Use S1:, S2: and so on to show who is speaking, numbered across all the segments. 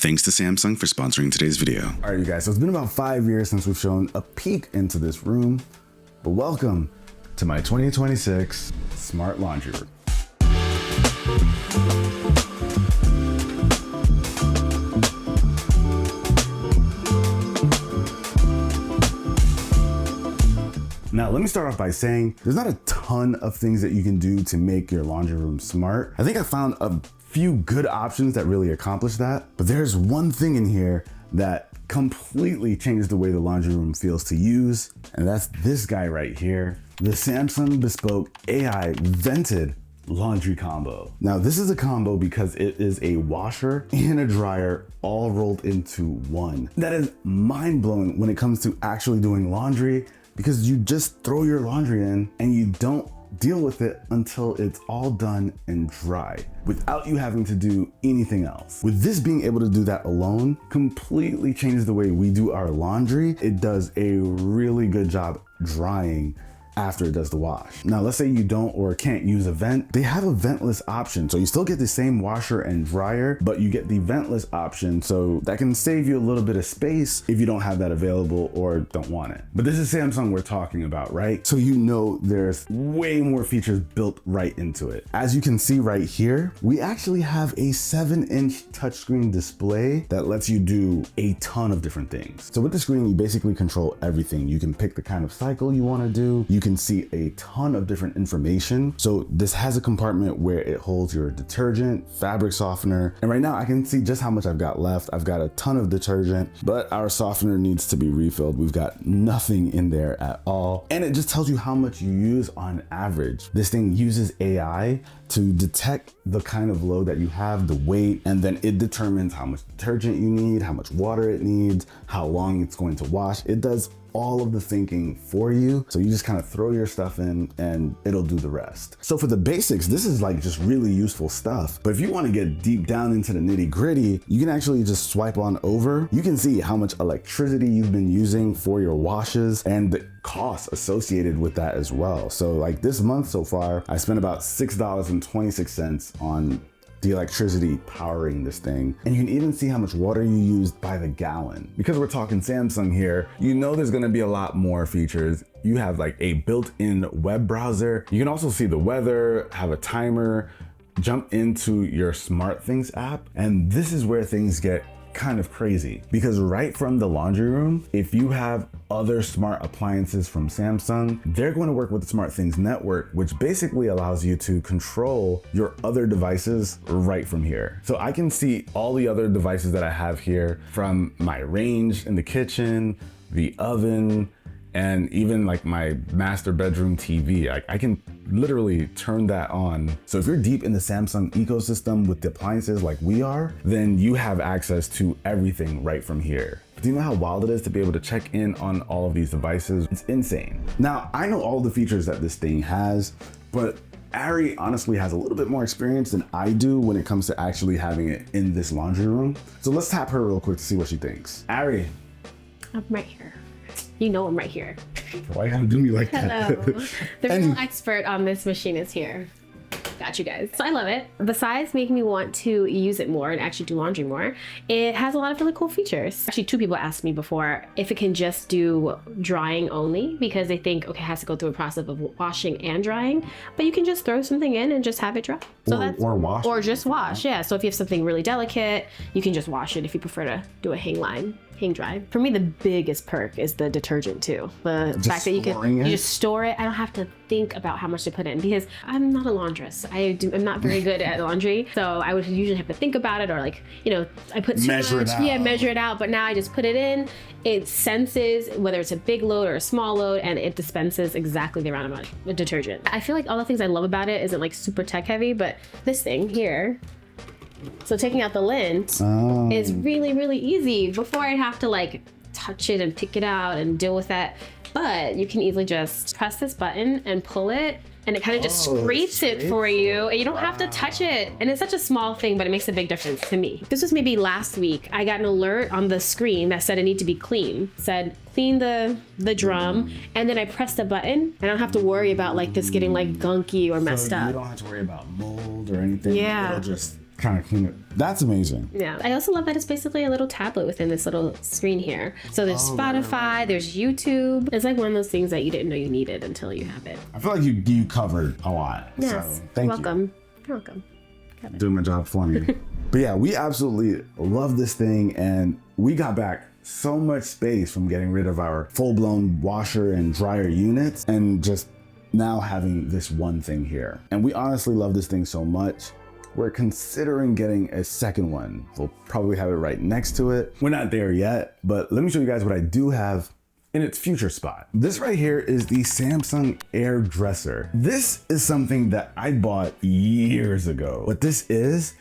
S1: Thanks to Samsung for sponsoring today's video.
S2: All right, you guys, so it's been about 5 years since we've shown a peek into this room, but welcome to my 2026 smart laundry room. Now, let me start off by saying there's not a ton of things that you can do to make your laundry room smart. I think I found a few good options that really accomplish that, but there's one thing in here that completely changed the way the laundry room feels to use, and that's this guy right here, the Samsung Bespoke AI vented laundry combo. Now, this is a combo because it is a washer and a dryer all rolled into one. That is mind-blowing when it comes to actually doing laundry, because you just throw your laundry in and you don't deal with it until it's all done and dry without you having to do anything else. With this being able to do that alone completely changes the way we do our laundry. It does a really good job drying after it does the wash. Now, let's say you don't or can't use a vent. They have a ventless option, so you still get the same washer and dryer, but you get the ventless option, so that can save you a little bit of space if you don't have that available or don't want it. But this is Samsung we're talking about, right? So you know there's way more features built right into it. As you can see right here, we actually have a 7-inch touchscreen display that lets you do a ton of different things. So with the screen, you basically control everything. You can pick the kind of cycle you want to do. You can see a ton of different information. So this has a compartment where it holds your detergent, fabric softener, and right now I can see just how much I've got left. I've got a ton of detergent, but our softener needs to be refilled. We've got nothing in there at all. And it just tells you how much you use on average. This thing uses AI to detect the kind of load that you have, the weight, and then it determines how much detergent you need, how much water it needs, how long it's going to wash. It does all of the thinking for you. So you just kind of throw your stuff in and it'll do the rest. So for the basics, this is like just really useful stuff. But if you want to get deep down into the nitty gritty, you can actually just swipe on over. You can see how much electricity you've been using for your washes and the costs associated with that as well. So like this month so far, I spent about $6.26 on the electricity powering this thing. And you can even see how much water you used by the gallon. Because we're talking Samsung here, you know there's gonna be a lot more features. You have like a built-in web browser. You can also see the weather, have a timer, jump into your SmartThings app. And this is where things get kind of crazy, because right from the laundry room, if you have other smart appliances from Samsung, they're going to work with the SmartThings network, which basically allows you to control your other devices right from here. So I can see all the other devices that I have here, from my range in the kitchen, the oven, and even like my master bedroom TV. I can literally turn that on. So if you're deep in the Samsung ecosystem with the appliances like we are, then you have access to everything right from here. Do you know how wild it is to be able to check in on all of these devices? It's insane. Now, I know all the features that this thing has, but Arie honestly has a little bit more experience than I do when it comes to actually having it in this laundry room. So let's tap her real quick to see what she thinks. Arie.
S3: I'm right here. You know I'm right here.
S2: Why you gotta do me like that?
S3: Hello. The real expert on this machine is here. Got you guys. So I love it. Besides making me want to use it more and actually do laundry more, it has a lot of really cool features. Actually, 2 people asked me before if it can just do drying only, because they think, okay, it has to go through a process of washing and drying, but you can just throw something in and just have it dry. So
S2: or wash.
S3: Or just wash, yeah. So if you have something really delicate, you can just wash it if you prefer to do a hang dry. For me, the biggest perk is the detergent too. The fact that you just store it. I don't have to think about how much to put in, because I'm not a laundress. I'm not very good at laundry. So I would usually have to think about it, or like, you know, I put too much. Yeah, measure it out. But now I just put it in. It senses whether it's a big load or a small load, and it dispenses exactly the amount of detergent. I feel like all the things I love about it isn't like super tech heavy, but this thing here, so taking out the lint is really, really easy. Before I'd have to like touch it and pick it out and deal with that. But you can easily just press this button and pull it, and it kind of just scrapes it for you, and you don't have to touch it. And it's such a small thing, but it makes a big difference to me. This was maybe last week. I got an alert on the screen that said it needed to be clean. It said clean the drum, and then I pressed the button. I don't have to worry about like this getting like gunky or messed up.
S2: You don't have to worry about mold or anything.
S3: Yeah.
S2: It'll just kind of clean it. That's amazing.
S3: Yeah. I also love that it's basically a little tablet within this little screen here. So there's Spotify, there's YouTube. It's like one of those things that you didn't know you needed until you have it.
S2: I feel like you covered a lot.
S3: Yes.
S2: So thank
S3: you. You're welcome.
S2: Doing my job for me. But yeah, we absolutely love this thing, and we got back so much space from getting rid of our full-blown washer and dryer units and just now having this one thing here. And we honestly love this thing so much. We're considering getting a second one. We'll probably have it right next to it. We're not there yet, but let me show you guys what I do have in its future spot. This right here is the Samsung Air Dresser. This is something that I bought years ago. What this is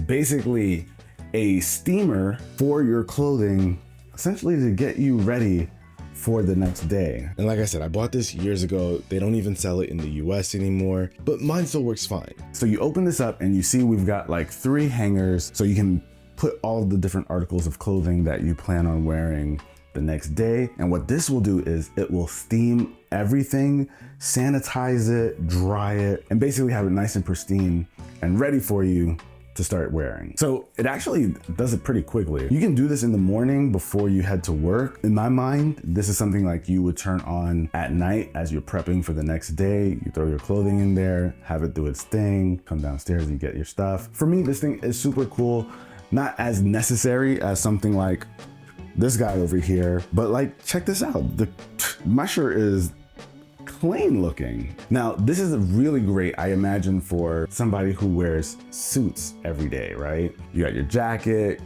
S2: basically a steamer for your clothing, essentially to get you ready for the next day. And like I said, I bought this years ago. They don't even sell it in the US anymore, but mine still works fine. So you open this up and you see we've got like 3 hangers, so you can put all the different articles of clothing that you plan on wearing the next day. And what this will do is it will steam everything, sanitize it, dry it, and basically have it nice and pristine and ready for you to start wearing. So it actually does it pretty quickly. You can do this in the morning before you head to work. In my mind, this is something like you would turn on at night as you're prepping for the next day. You throw your clothing in there, have it do its thing, come downstairs, you get your stuff. For me, this thing is super cool. Not as necessary as something like this guy over here, but like, check this out. My shirt is clean looking. Now, this is really great, I imagine, for somebody who wears suits every day, right? You got your jacket,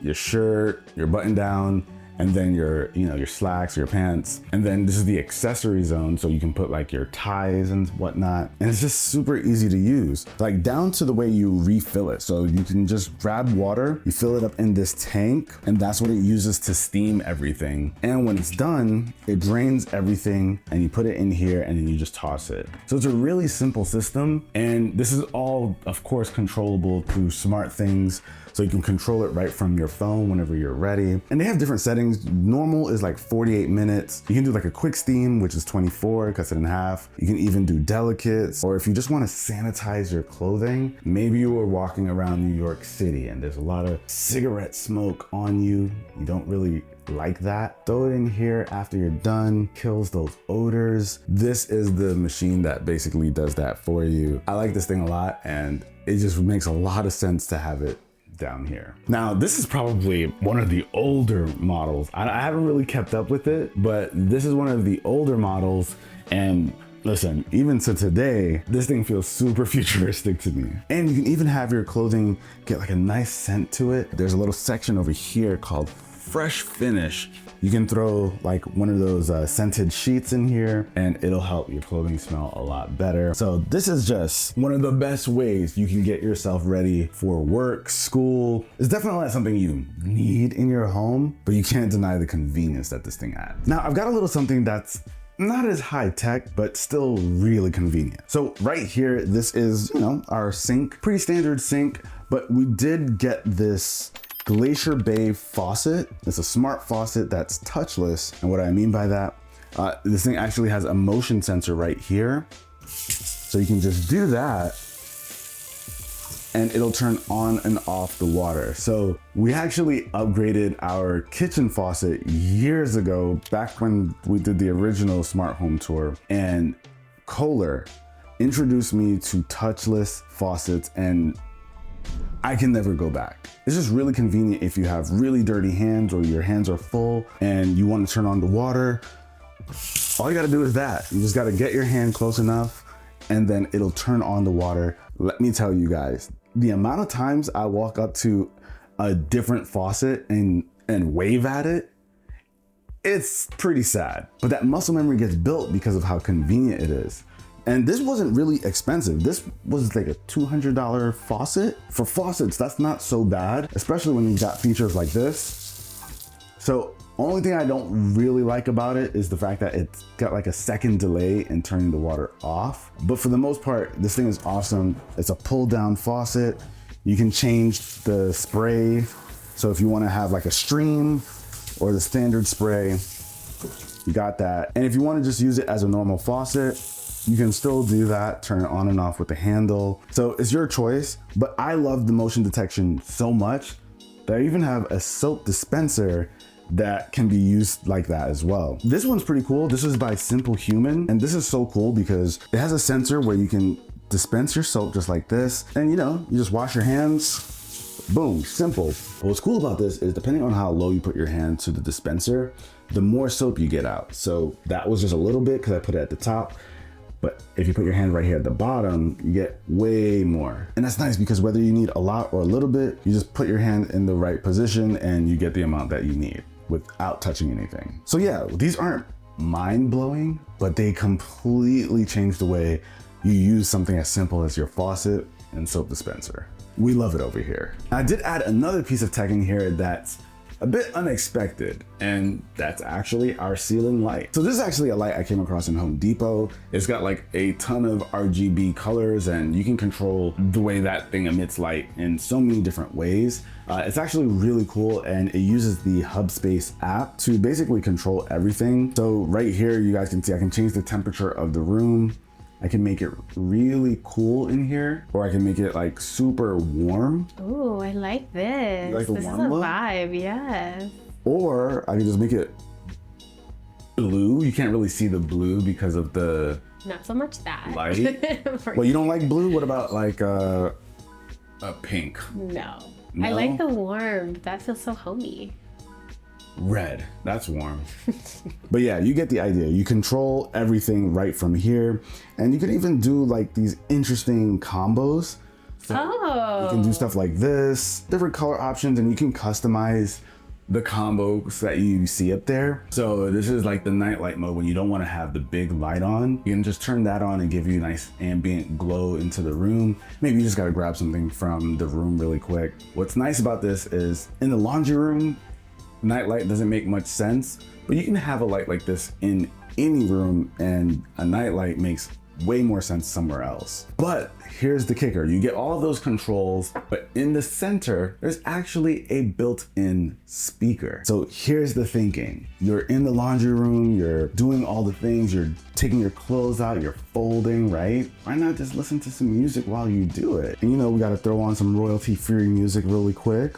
S2: your shirt, your button down, and then your slacks, your pants. And then this is the accessory zone, so you can put like your ties and whatnot. And it's just super easy to use, like down to the way you refill it. So you can just grab water, you fill it up in this tank, and that's what it uses to steam everything. And when it's done, it drains everything and you put it in here and then you just toss it. So it's a really simple system. And this is all, of course, controllable through smart things. So you can control it right from your phone whenever you're ready. And they have different settings. Normal is like 48 minutes. You can do like a quick steam, which is 24, cuts it in half. You can even do delicates, or if you just want to sanitize your clothing, maybe you were walking around New York City and there's a lot of cigarette smoke on you. You don't really like that. Throw it in here after you're done, kills those odors. This is the machine that basically does that for you. I like this thing a lot, and it just makes a lot of sense to have it down here. Now, this is probably one of the older models. I haven't really kept up with it, but this is one of the older models. And listen, even to today, this thing feels super futuristic to me. And you can even have your clothing get like a nice scent to it. There's a little section over here called Fresh Finish. You can throw like one of those scented sheets in here and it'll help your clothing smell a lot better. So this is just one of the best ways you can get yourself ready for work, school. It's definitely not something you need in your home, but you can't deny the convenience that this thing adds. Now, I've got a little something that's not as high tech, but still really convenient. So right here, this is, our sink, pretty standard sink, but we did get this Glacier Bay faucet. It's a smart faucet that's touchless. And what I mean by that, this thing actually has a motion sensor right here. So you can just do that and it'll turn on and off the water. So we actually upgraded our kitchen faucet years ago, back when we did the original smart home tour, and Kohler introduced me to touchless faucets, and I can never go back. It's just really convenient if you have really dirty hands or your hands are full and you want to turn on the water. All you gotta do is that. You just gotta get your hand close enough and then it'll turn on the water. Let me tell you guys, the amount of times I walk up to a different faucet and wave at it, it's pretty sad. But that muscle memory gets built because of how convenient it is. And this wasn't really expensive. This was like a $200 faucet. For faucets, that's not so bad, especially when you've got features like this. So only thing I don't really like about it is the fact that it's got like a second delay in turning the water off. But for the most part, this thing is awesome. It's a pull down faucet. You can change the spray. So if you wanna have like a stream or the standard spray, you got that. And if you wanna just use it as a normal faucet, You can still do that, turn it on and off with the handle. So it's your choice, but I love the motion detection so much that I even have a soap dispenser that can be used like that as well. This one's pretty cool. This is by Simple Human, and this is so cool because it has a sensor where you can dispense your soap just like this, and you just wash your hands, boom, simple. But what's cool about this is depending on how low you put your hand to the dispenser, the more soap you get out. So that was just a little bit because I put it at the top. But if you put your hand right here at the bottom, you get way more. And that's nice because whether you need a lot or a little bit, you just put your hand in the right position and you get the amount that you need without touching anything. So yeah, these aren't mind-blowing, but they completely change the way you use something as simple as your faucet and soap dispenser. We love it over here. I did add another piece of tech in here that's a bit unexpected, and that's actually our ceiling light. So this is actually a light I came across in Home Depot. It's got like a ton of RGB colors, and you can control the way that thing emits light in so many different ways. It's actually really cool, and it uses the Hubspace app to basically control everything. So right here, you guys can see I can change the temperature of the room. I can make it really cool in here, or I can make it like super warm.
S3: Ooh, I like this.
S2: You like the
S3: this
S2: warm
S3: is a
S2: look?
S3: vibe, yes.
S2: Or I can just make it blue. You can't really see the blue because of the
S3: Not so much that.
S2: light. Well, you don't like blue? What about like a pink?
S3: No.
S2: No?
S3: I like the warm. That feels so homey.
S2: Red, that's warm. But yeah, you get the idea. You control everything right from here. And you can even do like these interesting combos. So you can do stuff like this, different color options, and you can customize the combos that you see up there. So this is like the night light mode when you don't want to have the big light on. You can just turn that on and give you a nice ambient glow into the room. Maybe you just got to grab something from the room really quick. What's nice about this is in the laundry room, night light doesn't make much sense, but you can have a light like this in any room, and a night light makes way more sense somewhere else. But here's the kicker. You get all of those controls, but in the center, there's actually a built-in speaker. So here's the thinking. You're in the laundry room, you're doing all the things, you're taking your clothes out, you're folding, right? Why not just listen to some music while you do it? And we gotta throw on some royalty-free music really quick.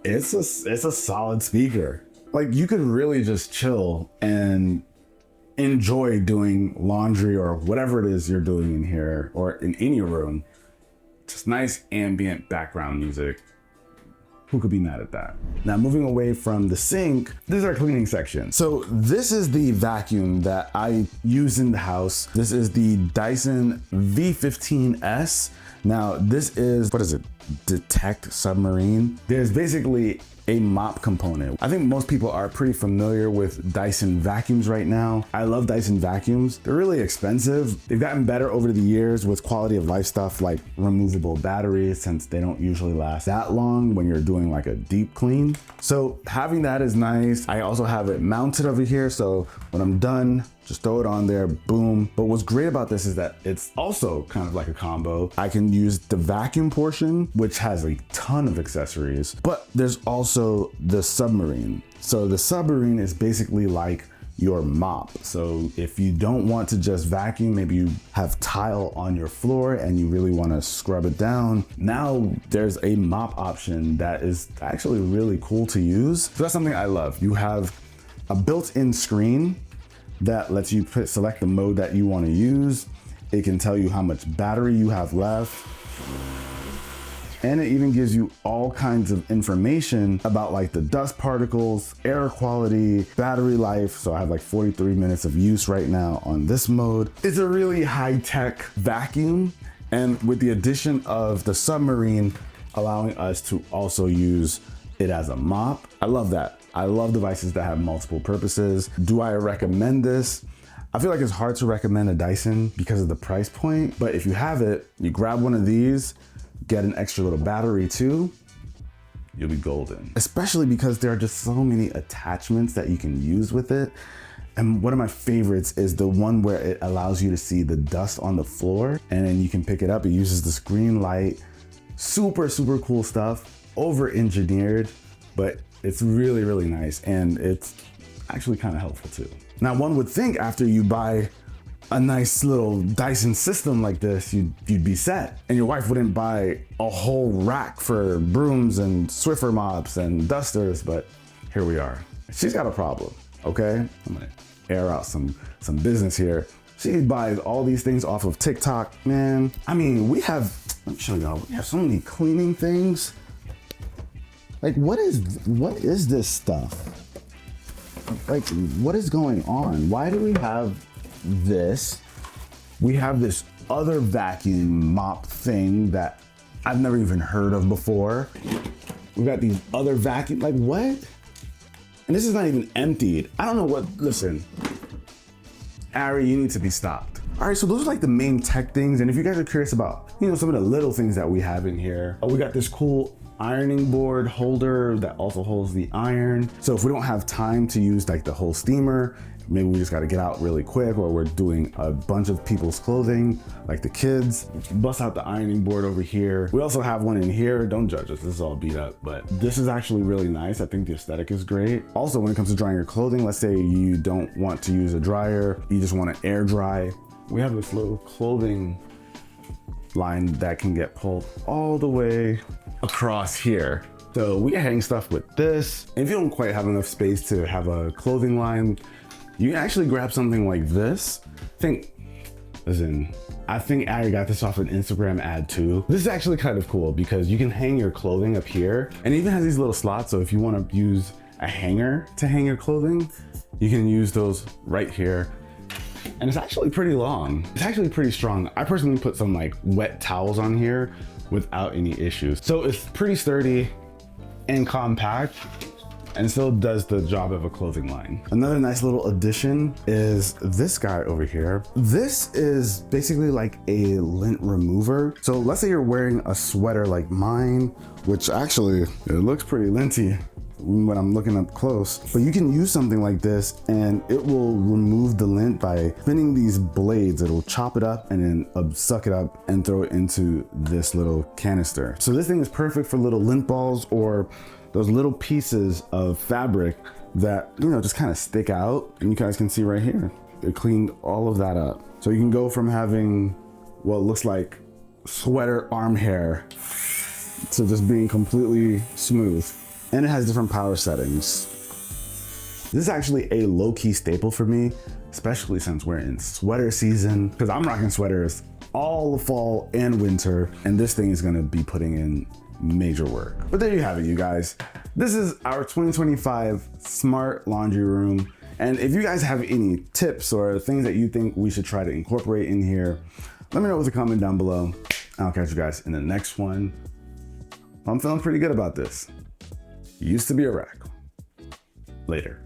S2: It's a solid speaker. Like you could really just chill and enjoy doing laundry or whatever it is you're doing in here or in any room. Just nice ambient background music. Who could be mad at that? Now moving away from the sink, this is our cleaning section. So this is the vacuum that I use in the house. This is the Dyson V15S. Now this is, what is it? Detect Submarine. There's basically a mop component. I think most people are pretty familiar with Dyson vacuums right now. I love Dyson vacuums. They're really expensive. They've gotten better over the years with quality of life stuff like removable batteries, since they don't usually last that long when you're doing like a deep clean. So having that is nice. I also have it mounted over here, so when I'm done, just throw it on there, boom. But what's great about this is that it's also kind of like a combo. I can use the vacuum portion, which has a ton of accessories, but there's also the submarine. So the submarine is basically like your mop. So if you don't want to just vacuum, maybe you have tile on your floor and you really want to scrub it down, now there's a mop option that is actually really cool to use. So that's something I love. You have a built-in screen that lets you select the mode that you want to use. It can tell you how much battery you have left. And it even gives you all kinds of information about like the dust particles, air quality, battery life. So I have like 43 minutes of use right now on this mode. It's a really high-tech vacuum. And with the addition of the submarine allowing us to also use it as a mop, I love that. I love devices that have multiple purposes. Do I recommend this? I feel like it's hard to recommend a Dyson because of the price point, but if you have it, you grab one of these, get an extra little battery too, you'll be golden. Especially because there are just so many attachments that you can use with it. And one of my favorites is the one where it allows you to see the dust on the floor, and then you can pick it up. It uses this green light, super, super cool stuff, over-engineered. but it's really, really nice. And it's actually kind of helpful too. Now, one would think after you buy a nice little Dyson system like this, you'd be set. And your wife wouldn't buy a whole rack for brooms and Swiffer mops and dusters, but here we are. She's got a problem, okay? I'm gonna air out some business here. She buys all these things off of TikTok, man. I mean, let me show y'all, we have so many cleaning things. Like, what is this stuff? Like, what is going on? Why do we have this? We have this other vacuum mop thing that I've never even heard of before. We got these other vacuum, like what? And this is not even emptied. I don't know what, listen. Arie, you need to be stopped. All right, so those are like the main tech things. And if you guys are curious about, some of the little things that we have in here, we got this cool ironing board holder that also holds the iron. So if we don't have time to use like the whole steamer, maybe we just got to get out really quick, or we're doing a bunch of people's clothing, like the kids, bust out the ironing board over here. We also have one in here. Don't judge us, this is all beat up, but this is actually really nice. I think the aesthetic is great. Also, when it comes to drying your clothing, let's say you don't want to use a dryer, you just want to air dry. We have this little clothing line that can get pulled all the way across here. So we can hang stuff with this. And if you don't quite have enough space to have a clothing line, you can actually grab something like this. I think Arie got this off an Instagram ad too. This is actually kind of cool because you can hang your clothing up here, and it even has these little slots. So if you want to use a hanger to hang your clothing, you can use those right here. And it's actually pretty long. It's actually pretty strong. I personally put some like wet towels on here without any issues. So it's pretty sturdy and compact, and still does the job of a clothing line. Another nice little addition is this guy over here. This is basically like a lint remover. So let's say you're wearing a sweater like mine, which actually, it looks pretty linty when I'm looking up close, but you can use something like this and it will remove the lint by spinning these blades. It'll chop it up and then suck it up and throw it into this little canister. So this thing is perfect for little lint balls or those little pieces of fabric that, just kind of stick out. And you guys can see right here, it cleaned all of that up. So you can go from having what looks like sweater arm hair to just being completely smooth. And it has different power settings. This is actually a low-key staple for me, especially since we're in sweater season, because I'm rocking sweaters all the fall and winter, and this thing is gonna be putting in major work. But there you have it, you guys. This is our 2025 smart laundry room. And if you guys have any tips or things that you think we should try to incorporate in here, let me know with a comment down below. I'll catch you guys in the next one. I'm feeling pretty good about this. Used to be a rack. Later.